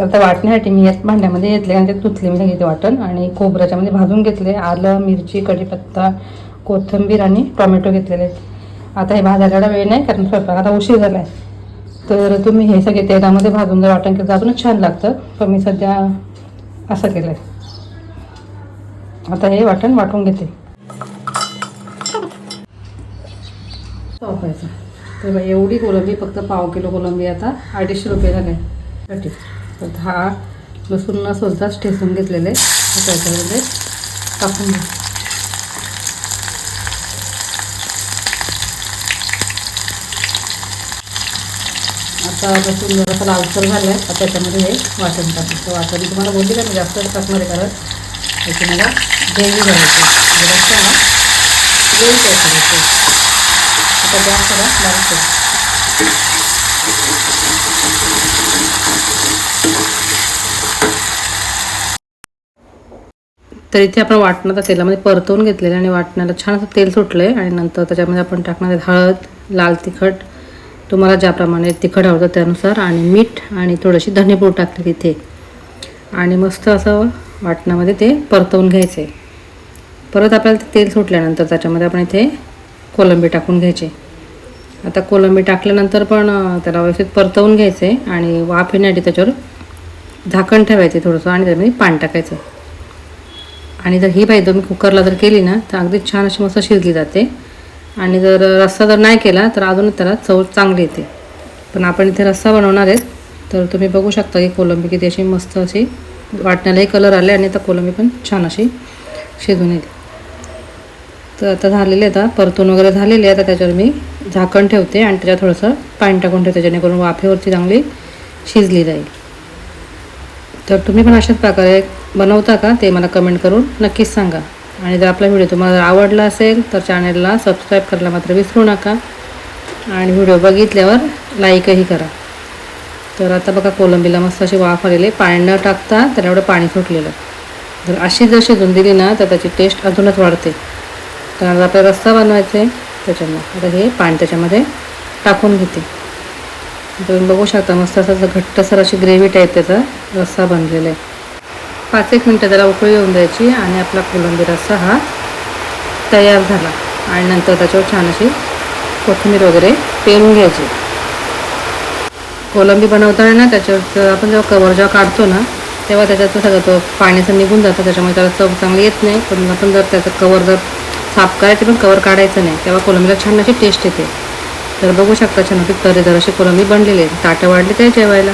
आता वाटण्यासाठी मी याच भांड्यामध्ये घेतले आणि ते धुतले मी घेते वाटण आणि खोबऱ्याच्यामध्ये भाजून घेतले. आलं, मिरची, कढीपत्ता, कोथिंबीर आणि टोमॅटो घेतलेले. आता हे भाजायला वेळ नाही कारण स्वयंपाक आता उशीर झाला आहे. तर तुम्ही हे सगळे तेलामध्ये भाजून जर वाटण केलं तर अजूनच छान लागतं. पण मी सध्या असं केलं आहे. आता हे वाटण वाटून घेते. वापरायचं तर बाई एवढी कोलंबी, फक्त पाव किलो कोलंबी आता 250 रुपये झाले. तर हा लसूण न सोलताच ठेचून घेतलेले त्याच्यामध्ये टाकून घे. आता लसूण जरासा लालसर झाला आहे. आता त्याच्यामध्ये हे वाटण टाकायचं. वाटण तुम्हाला बोलली का मी जास्त टाकणार आहे कारण त्याची मला ग्रेव्ही करायची. ग्रेव्ही टाकायची. आता गॅस थोडा बारीक करायचा. तर इथे आपण वाटणाचा तेलामध्ये परतवून घेतलेलं आणि वाटणाला छान असं तेल सुटलं आहे. आणि नंतर त्याच्यामध्ये आपण टाकणार हळद, लाल तिखट, तुम्हाला ज्याप्रमाणे तिखट आवडतं त्यानुसार, आणि मीठ आणि थोडीशी धनेपूड टाकली तिथे. आणि मस्त असं वाटणामध्ये ते परतवून घ्यायचे. परत आपल्याला ते तेल सुटल्यानंतर त्याच्यामध्ये आपण इथे कोलंबी टाकून घ्यायची. आता कोलंबी टाकल्यानंतर पण त्याला व्यवस्थित परतवून घ्यायचे आणि वाफ येण्यासाठी त्याच्यावर झाकण ठेवायचे थोडंसं आणि त्यामध्ये पाणी टाकायचं. आणि जर ही भाजी तुम्ही कुकरला जर केली ना तर अगदी छान अशी मस्त शिजली जाते. आणि जर रस्सा जर नाही केला तर अजूनच त्याला चव चांगली येते. पण आपण इथे रस्सा बनवणार आहे तर तुम्ही बघू शकता की कोलंबी किती अशी मस्त अशी वाटण्यालाही कलर आले आणि आता कोलंबी पण छान अशी शिजून येते. तर आता झालेले, आता परतून वगैरे झालेले. आता त्याच्यावर मी झाकण ठेवते आणि त्याच्यात थोडंसं पाणी टाकून ठेवते जेणेकरून वाफेवरची चांगली शिजली जाईल. तर तुम्ही पण अशाच प्रकारे बनवता का ते मला कमेंट करून नक्कीच सांगा. आणि जर आपला व्हिडिओ तुम्हाला आवडला असेल तर चॅनलला सबस्क्राईब करायला मात्र विसरू नका. आणि व्हिडिओ बघितल्यावर लाईकही करा. तर आता बघा कोलंबीला मस्त अशी वाफ आलेली, पाणी न टाकता त्याला एवढं पाणी सुटलेलं. जर अशी जर शिजून दिली ना तर त्याची टेस्ट अजूनच वाढते. तर आता आपल्याला रस्सा बनवायचा आहे त्याच्यामुळे आता हे पाणी त्याच्यामध्ये टाकून घेते. तुम्ही बघू शकता मस्त असं घट्टसर अशी ग्रेव्ही टाईप त्याचा रस्सा बनलेला आहे. 5-1 मिनटं त्याला उकळी येऊन द्यायची आणि आपला कोलंबी रस्सा हा तयार झाला. आणि नंतर त्याच्यावर छान अशी कोथिंबीर वगैरे पेरून घ्यायची. कोलंबी बनवताना ना त्याच्यावर आपण जेव्हा कवर जेव्हा काढतो ना तेव्हा त्याच्यात सगळं तो पाण्याचं निघून जातं, त्याच्यामुळे त्याला चव चांगली येत नाही. पण आपण जर त्याचं कवर जर साफ करायचं पण कवर काढायचं नाही तेव्हा कोलंबीला छान अशी टेस्ट येते. तर बघू शकता छान होती तर्रीदार अशी कोलंबी बनलेली आहे. ताटं वाढली ते जेवायला.